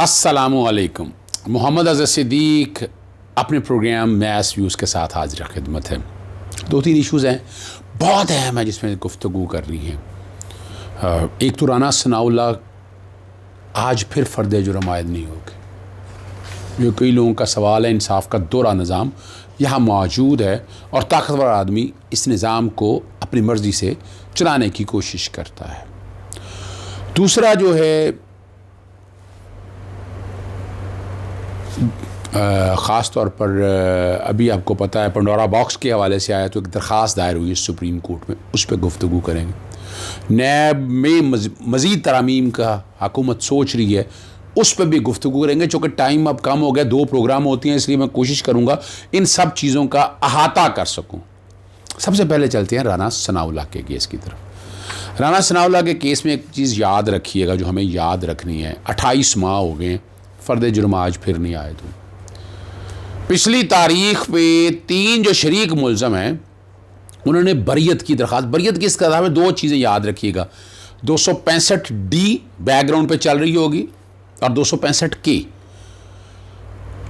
अस्सलामुअलैकुम। मोहम्मद अज़हर सिद्दीक अपने programme mess views के साथ हाजिर खिदमत है। दो तीन इशूज़ हैं बहुत अहम है जिसमें गुफ्तगू कर रही हैं। एक तो राना सनाउल्लाह आज फिर फ़र्द जुर्म आयद नहीं होगी। ये कई लोगों का सवाल है। इंसाफ का दोहरा निज़ाम यहाँ मौजूद है और ताकतवर आदमी इस निज़ाम को अपनी मर्ज़ी से चलाने की कोशिश करता है। दूसरा जो है ख़ास तौर पर अभी आपको पता है पंडोरा बॉक्स के हवाले से आया तो एक दरख्वास्त दायर हुई है सुप्रीम कोर्ट में, उस पर गुफ्तगू करेंगे। नैब में मज़ीद तरामीम का हुकूमत सोच रही है, उस पर भी गुफ्तगू करेंगे। चूँकि टाइम अब कम हो गया, 2 प्रोग्राम होती हैं, इसलिए मैं कोशिश करूँगा इन सब चीज़ों का अहाता कर सकूँ। सबसे पहले चलते हैं राना सनाउल्लाह के केस की तरफ। राना सनाउल्लाह के केस में एक चीज़ याद रखिएगा जो हमें याद रखनी है। 28 माह हो गए, फ़र्द जुर्म आज फिर नहीं आए। तो पिछली तारीख पे 3 जो शरीक मुल्ज़म हैं उन्होंने बरियत की दरख्वास्त, बरियत की इस कदर में 2 चीज़ें याद रखिएगा। 265D बैकग्राउंड पे चल रही होगी और 265K।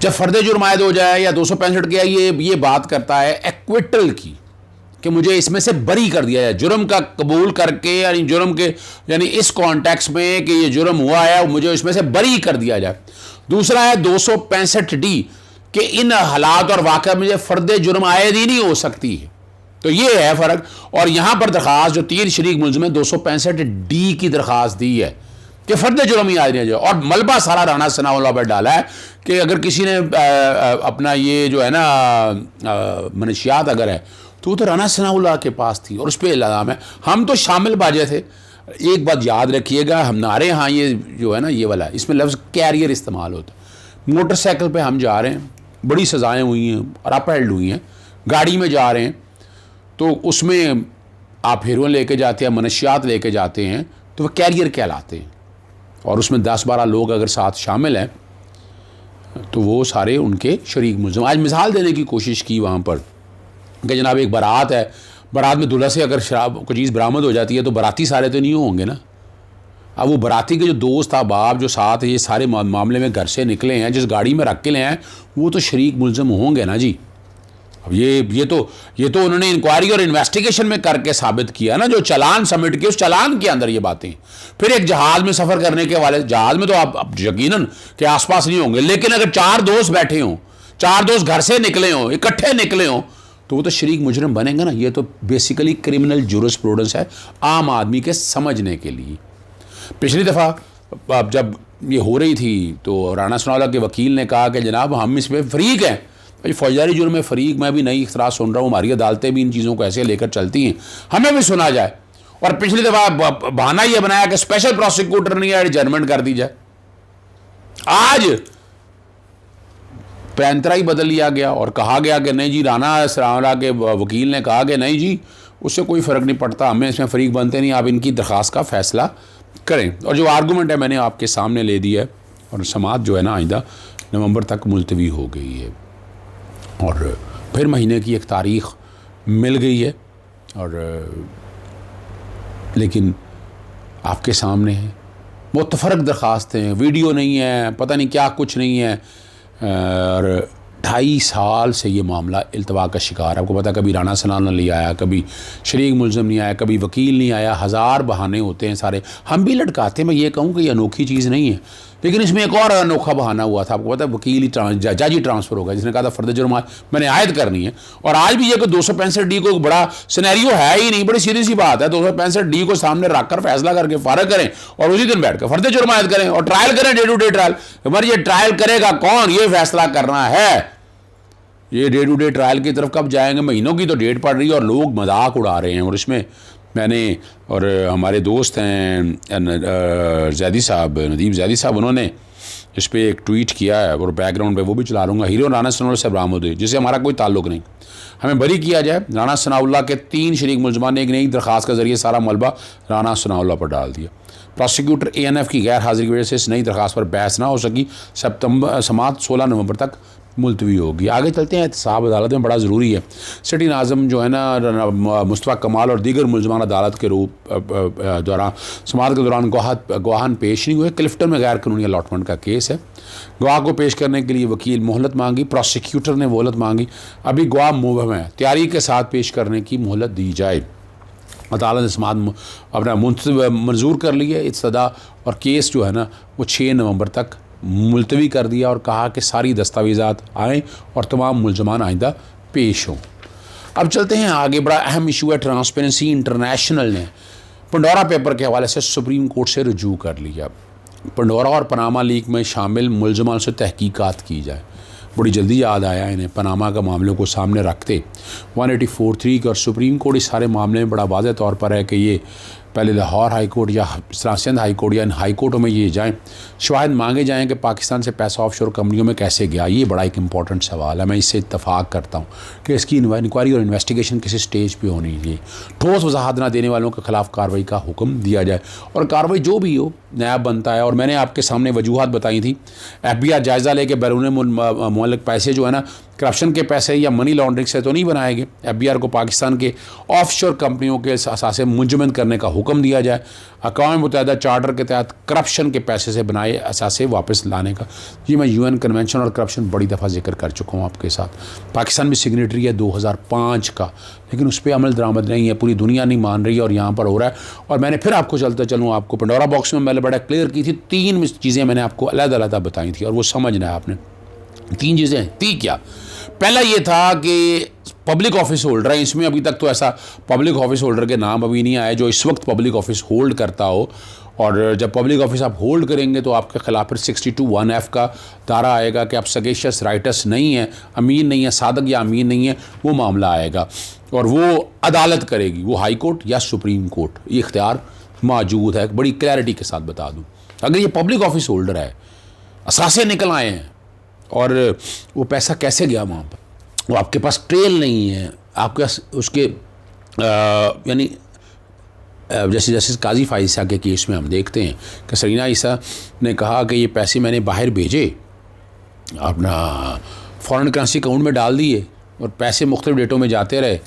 जब फ़र्द जुर्म आयद हो जाए या 265K ये बात करता है एक्विटल की कि मुझे इसमें से बरी कर दिया जाए, जुर्म का कबूल करके, यानी जुर्म के यानी इस कॉन्टेक्स्ट में कि ये जुर्म हुआ है मुझे इसमें से बरी कर दिया जाए। दूसरा है 265D कि इन हालात और वाक़या में फ़र्द जुर्म आयद ही नहीं हो सकती है। तो ये है फ़र्क। और यहाँ पर दरख्वास्त जो 3 शरीक मुल्ज़िम में 265D की दरख्वास्त दी है कि फ़र्द जुर्म ही आयद नहीं जाए। और मलबा सारा राना सनाउल्लाह पर डाला है कि अगर किसी ने अपना ये जो है ना मनशियात अगर है तो वो तो राना सनाउल्लाह के पास थी और उस पर इल्ज़ाम है। हम तो शामिल बाजे थे। एक बात याद रखिएगा, हमारे यहाँ ये जो है ना ये वाला, इसमें लफ्ज़ कैरियर इस्तेमाल होता है। मोटरसाइकिल पे हम जा रहे हैं, बड़ी सज़ाएँ हुई हैं और अपहेल्ड हुई हैं, गाड़ी में जा रहे हैं तो उसमें आप हेरोइन लेके जाते हैं, मनशियात लेके जाते हैं तो वह कैरियर कहलाते हैं। और उसमें 10-12 लोग अगर साथ शामिल हैं तो वो सारे उनके शरीक मुल्ज़िम। आज मिसाल देने की कोशिश की वहाँ पर कि जनाब एक बारात है, बारात में दूल्हा से अगर शराब कोई चीज़ बरामद हो जाती है तो बाराती सारे तो नहीं होंगे ना। अब वो बाराती के जो दोस्त अहबाब जो साथ ये सारे मामले में घर से निकले हैं, जिस गाड़ी में रख के ले हैं, वो तो शरीक मुल्ज़िम होंगे ना जी। अब ये तो उन्होंने इंक्वायरी और इन्वेस्टिगेशन में करके साबित किया ना, जो चालान सबमिट किए उस चालान के अंदर ये बातें। फिर एक जहाज़ में सफ़र करने के वाले, जहाज़ में तो आप यकीनन के आसपास नहीं होंगे, लेकिन अगर 4 दोस्त बैठे हों, 4 दोस्त घर से निकले हों, इकट्ठे निकले हों, तो वो तो शरीक मुजरिम बनेंगे ना। ये तो बेसिकली क्रिमिनल जूरिस्प्रूडेंस है आम आदमी के समझने के लिए। पिछली दफ़ा जब ये हो रही थी तो राना सनाउल्लाह के वकील ने कहा कि जनाब हम इस पर फ़रीक हैं। भाई फौजदारी जुर्म में फ़रीक, मैं भी नई इख्तराज सुन रहा हूँ, हमारी अदालतें भी इन चीज़ों को ऐसे लेकर चलती हैं, हमें भी सुना जाए। और पिछली दफ़ा बहाना ये बनाया कि स्पेशल प्रोसिक्यूटर नहीं है, एडजर्नमेंट कर दी जाए। आज पैंतरा ही बदल लिया गया और कहा गया कि नहीं जी, राना सनाउल्लाह के वकील ने कहा कि नहीं जी उससे कोई फ़र्क नहीं पड़ता, हमें इसमें फ़रीक बनते नहीं, आप इनकी दरख्वास्त का फ़ैसला करें। और जो आर्गूमेंट है मैंने आपके सामने ले दी है और समाअत जो है ना आइंदा नवंबर तक मुलतवी हो गई है और फिर महीने की एक तारीख़ मिल गई है। और लेकिन आपके सामने है मुतफ़रक़ दरख्वास्तें, वीडियो नहीं है, पता नहीं क्या कुछ नहीं है। और 2.5 साल से ये मामला इल्तवा का शिकार है। आपको पता, कभी राना सनाउल्लाह नहीं आया, कभी शरीक मुल्ज़िम नहीं आया, कभी वकील नहीं आया, 1000 बहाने होते हैं सारे। हम भी लटकाते हैं, मैं ये कहूँ कि ये अनोखी चीज़ नहीं है, लेकिन इसमें एक और अनोखा बहाना हुआ था। आपको पता है वकील ही जज ही ट्रांसफ़र होगा, जिसने कहा था फ़र्द जुर्म मैंने आयद करनी है। और आज भी ये कि 265D को एक बड़ा सिनेरियो है ही नहीं, बड़ी सीधी सी बात है। 265D को सामने रख कर फैसला करके फ़ारग करें और उसी दिन बैठ कर फ़र्द जुर्म आयद करें और ट्रायल करें, डे टू डे ट्रायल। हमारी ये ट्रायल करेगा कौन, ये फैसला करना है। ये डे टू डे ट्रायल की तरफ कब जाएंगे, महीनों की तो डेट पड़ रही है और लोग मजाक उड़ा रहे हैं। और इसमें मैंने और हमारे दोस्त हैं जैदी साहब, नदीम जैदी साहब, उन्होंने इस पर एक ट्वीट किया है और बैकग्राउंड पे वो भी चला लूँगा। हीरो राना सनाउल्लाह से बरामद हुई, जिससे हमारा कोई ताल्लुक़ नहीं, हमें बरी किया जाए। राना सनाउल्लाह के 3 शरीक मुल्ज़िमान ने एक नई दरख्वास्त के ज़रिए सारा मलबा राना सनाउल्लाह पर डाल दिया। प्रोसिक्यूटर ANF की गैर हाजिरी की वजह से इस नई दरख्वास्त पर बहस ना हो सकी। समाअत 16 नवंबर तक मुलतवी होगी। आगे चलते हैं, एहतसाब अदालत में बड़ा ज़रूरी है। सिटी नाज़म जो है ना मुस्तफ़ा कमाल और दीगर मुलजमान अदालत के रूप दौरान समाअत के दौरान गवाहान पेश नहीं हुए। क्लिफ्टन में गैर कानूनी अलॉटमेंट का केस है। गवाह को पेश करने के लिए वकील मोहलत मांगी, प्रोसिक्यूटर ने मोहलत मांगी। अभी गवाह मुबहम है, तैयारी के साथ पेश करने की मोहलत दी जाए। अदालत ने समाअत अपना मंजूर कर ली है इत्सदा, और केस जो है ना वो 6 नवंबर तक मुलतवी कर दिया और कहा कि सारी दस्तावेज़ात आएँ और तमाम मुलजमान आइंदा पेश हों। अब चलते हैं आगे। बड़ा अहम इशू है, ट्रांसपेरेंसी इंटरनेशनल ने पंडोरा पेपर के हवाले से सुप्रीम कोर्ट से रुजू कर लिया। पंडोरा और पनामा लीक में शामिल मुलजमान से तहकीकात की जाए। बड़ी जल्दी याद आया इन्हें पनामा का मामलों को सामने रखते 184(3) और सुप्रीम कोर्ट इस सारे मामले में बड़ा वाज़ेह तौर पर है कि ये पहले लाहौर हाई कोर्ट या सिंध हाई कोर्ट या इन हाई कोर्टों में ये जाएं, शवाहिद मांगे जाएं कि पाकिस्तान से पैसा ऑफशोर कंपनियों में कैसे गया। ये बड़ा एक इंपॉर्टेंट सवाल है। मैं इससे इत्तफाक करता हूँ कि इसकी इंक्वायरी और इन्वेस्टिगेशन किसी स्टेज पे होनी चाहिए। ठोस वजाहत ना देने वालों के खिलाफ कार्रवाई का हुक्म दिया जाए, और कार्रवाई जो भी हो नायाब बनता है। और मैंने आपके सामने वजूहत बताई थी। FBI जायज़ा लेके बैरून मुल्क पैसे जो है ना करप्शन के पैसे या मनी लॉन्ड्रिंग से तो नहीं बनाएंगे। FBI को पाकिस्तान के ऑफशोर कंपनियों के असासे मुंजमद करने का हुक्म दिया जाए। अक़वाम मुत्तहिदा चार्टर के तहत करप्शन के पैसे से बनाए असासे वापस लाने का। ये मैं UN कन्वेंशन और करप्शन बड़ी दफ़ा जिक्र कर चुका हूँ आपके साथ। पाकिस्तान भी सिग्नेटरी है 2005 का, लेकिन उस पर अमल दरामद नहीं है, पूरी दुनिया नहीं मान रही है और यहाँ पर हो रहा है। और मैंने फिर आपको चलता चलूँ, आपको पंडोरा बॉक्स में मैंने बड़ा क्लियर की थी। 3 चीज़ें मैंने आपको अलग-अलग बताई थी और वो समझना है आपने। 3 चीज़ें थी क्या? पहला ये था कि पब्लिक ऑफिस होल्डर है, इसमें अभी तक तो ऐसा पब्लिक ऑफिस होल्डर के नाम अभी नहीं आए जो इस वक्त पब्लिक ऑफिस होल्ड करता हो। और जब पब्लिक ऑफिस आप होल्ड करेंगे तो आपके खिलाफ फिर 62(1)(f) का धारा आएगा कि आप सगेशियस राइटस नहीं है, अमीन नहीं है, सादक या अमीन नहीं है, वो मामला आएगा और वो अदालत करेगी, वो हाई कोर्ट या सुप्रीम कोर्ट। ये इख्तियार मौजूद है, बड़ी क्लैरिटी के साथ बता दूँ। अगर ये पब्लिक ऑफिस होल्डर है, असासे निकल आए हैं और वो पैसा कैसे गया वहाँ पर, वो आपके पास ट्रेल नहीं है, आपके पास उसके यानी जैसे जैसे काजी फाइसा के केस में हम देखते हैं कि सरीना ईसा ने कहा कि ये पैसे मैंने बाहर भेजे, अपना फॉरेन करेंसी अकाउंट में डाल दिए और पैसे मुख्तलिफ डेटों में जाते रहे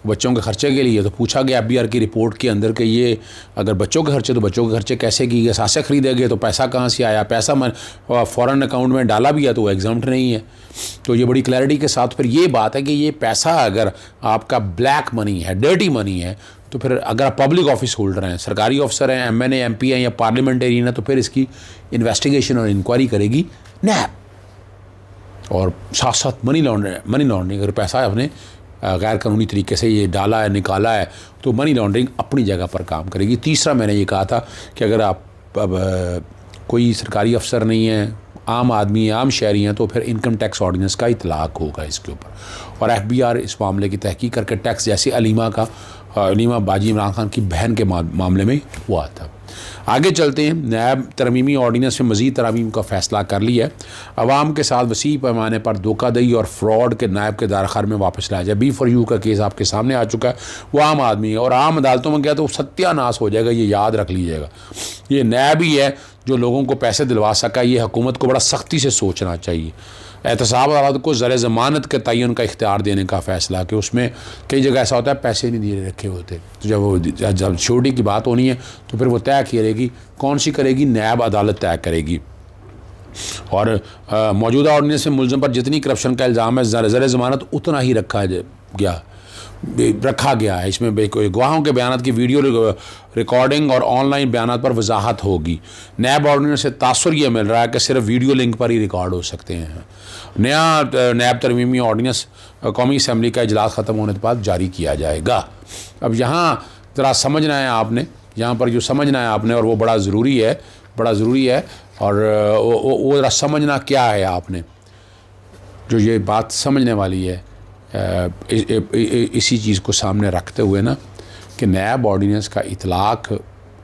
बच्चों के खर्चे के लिए। तो पूछा गया FBI की रिपोर्ट के अंदर कि ये अगर बच्चों के खर्चे तो बच्चों के खर्चे कैसे किए, असासे खरीदे गए तो पैसा कहाँ से आया, पैसा फ़ॉरेन अकाउंट में डाला भी है तो वो एग्जाम्प्ट नहीं है। तो ये बड़ी क्लैरिटी के साथ फिर ये बात है कि ये पैसा अगर आपका ब्लैक मनी है, डर्टी मनी है, तो फिर अगर आप पब्लिक ऑफिस होल्डर हैं, सरकारी ऑफिसर हैं, MNA MP हैं या पार्लियामेंटेरियन हैं, तो फिर इसकी इन्वेस्टिगेशन और इंक्वायरी करेगी NAB। और साथ साथ मनी लॉन्ड्रिंग अगर पैसा आपने गैर कानूनी तरीके से ये डाला है, निकाला है, तो मनी लॉन्ड्रिंग अपनी जगह पर काम करेगी। तीसरा मैंने ये कहा था कि अगर आप कोई सरकारी अफसर नहीं है, आम आदमी, आम शहरी हैं, तो फिर इनकम टैक्स ऑर्डिनेंस का इतलाक़ होगा इसके ऊपर। और FBI इस मामले की तहकीक करके टैक्स, जैसे अलीमा बाजी इमरान खान की बहन के मामले में हुआ था। आगे चलते हैं। नैब तरमीमी ऑर्डिनेंस में मज़ीद तरमीम का फ़ैसला कर लिया है। अवाम के साथ वसी पैमाने पर धोखाधड़ी और फ्रॉड के नायब के दारखार में वापस लाया जाए। B4U का केस आपके सामने आ चुका है, वो आम आदमी है और आम अदालतों में गया तो सत्यानाश हो जाएगा, ये याद रख लीजिएगा। ये नैब ही है जो लोगों को पैसे दिलवा सका। ये हुकूमत को बड़ा सख्ती से सोचना चाहिए। एहतसाब अदालत को ज़र ज़मानत के तयन का इख्तियार देने का फ़ैसला, कि उसमें कई जगह ऐसा होता है पैसे नहीं दिए रखे होते, तो जब श्योरिटी की बात होनी है तो फिर वो तय करेगी, कौन सी करेगी, नैब अदालत तय करेगी। और मौजूदा ऑर्डिनेंस में मुलज़म पर जितनी करप्शन का इल्ज़ाम है ज़र ज़मानत उतना ही रखा गया है। इसमें गवाहों के बयान की वीडियो रिकॉर्डिंग और ऑनलाइन बयान पर वजाहत होगी। नैब ऑर्डिनेंस से तासुर यह मिल रहा है कि सिर्फ वीडियो लिंक पर ही रिकॉर्ड हो सकते हैं। नया नैब तरमीमी ऑर्डिनेंस कौमी असम्बली का इजलास ख़त्म होने के बाद जारी किया जाएगा। अब यहाँ ज़रा समझना है आपने, यहाँ पर जो समझना है आपने, और वो बड़ा ज़रूरी है और वो ज़रा समझना क्या है आपने, जो ये बात समझने वाली है इसी चीज़ को सामने रखते हुए ना, कि नैब ऑर्डिनेंस का इतलाक़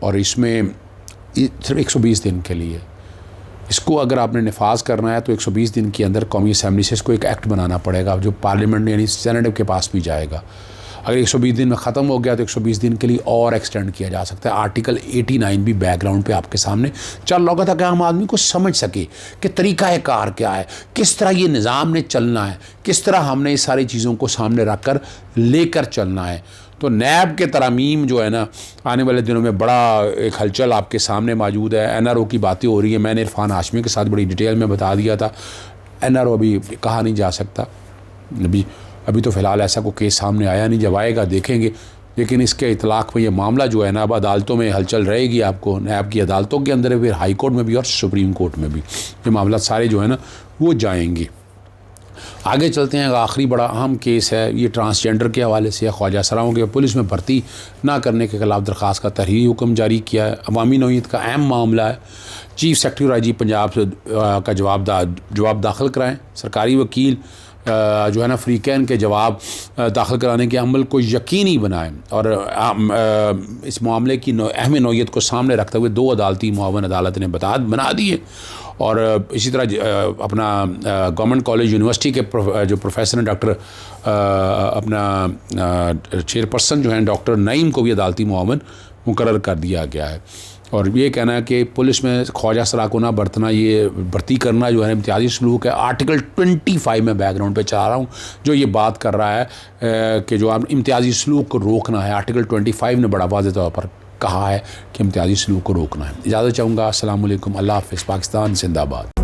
और इसमें सिर्फ 120 दिन के लिए, इसको अगर आपने नफाज करना है तो 120 दिन के अंदर कौमी असम्बली से इसको एक एक्ट बनाना पड़ेगा जो पार्लियामेंट यानी सेनेट के पास भी जाएगा। अगर 120 दिन में ख़त्म हो गया तो 120 दिन के लिए और एक्सटेंड किया जा सकता है। आर्टिकल 89 भी बैकग्राउंड पे आपके सामने चल रहा होगा ताकि आम आदमी को समझ सके कि तरीक़ाकार क्या है, किस तरह ये निज़ाम ने चलना है, किस तरह हमने इस सारी चीज़ों को सामने रख कर लेकर चलना है। तो नैब के तरमीम जो है ना, आने वाले दिनों में बड़ा एक हलचल आपके सामने मौजूद है। NRO की बातें हो रही है, मैंने इरफान हाशमी के साथ बड़ी डिटेल में बता दिया था। NRO अभी कहा नहीं जा सकता, अभी तो फ़िलहाल ऐसा कोई केस सामने आया नहीं, जब आएगा देखेंगे। लेकिन इसके इतलाक़ में ये मामला जो है ना, अब अदालतों में हलचल रहेगी, आपको नैब की अदालतों के अंदर, फिर हाई कोर्ट में भी और सुप्रीम कोर्ट में भी ये मामला सारे जो है ना वो जाएंगे। आगे चलते हैं। आखिरी बड़ा अहम केस है, ये ट्रांसजेंडर के हवाले से। ख्वाजा सराओं के पुलिस में भर्ती ना करने के खिलाफ दरख्वास्त का तहरीरी हुक्म जारी किया है। अवामी नौईयत का अहम मामला है। चीफ सेक्रेटरी IG पंजाब से का जवाब दाखिल कराएँ। सरकारी वकील जो है ना फ्रीकैन के जवाब दाखिल कराने के अमल को यकीनी बनाएं और इस मामले की अहम नौईयत को सामने रखते हुए 2 अदालती मुआवन अदालत ने बना दी है। और इसी तरह अपना गवर्नमेंट कॉलेज यूनिवर्सिटी के जो प्रोफेसर हैं डॉक्टर अपना चेयरपर्सन जो हैं डॉक्टर नईम को भी अदालती मुआवन मुकर्रर कर दिया गया है। और ये कहना है कि पुलिस में ख्वाजा सरा को ना बरतना, ये भर्ती करना जो है इम्तियाजी सलूक है। आर्टिकल 25 में बैकग्राउंड पे चला रहा हूँ जो ये बात कर रहा है कि जो आप इम्तियाजी सलूक को रोकना है। आर्टिकल 25 ने बड़ा वाज़ेह तौर पर कहा है कि इम्तियाजी सलूक को रोकना है। इजाज़त चाहूँगा। अस्सलाम वालेकुम। अल्लाह हाफ़िज़। पाकिस्तान जिंदाबाद।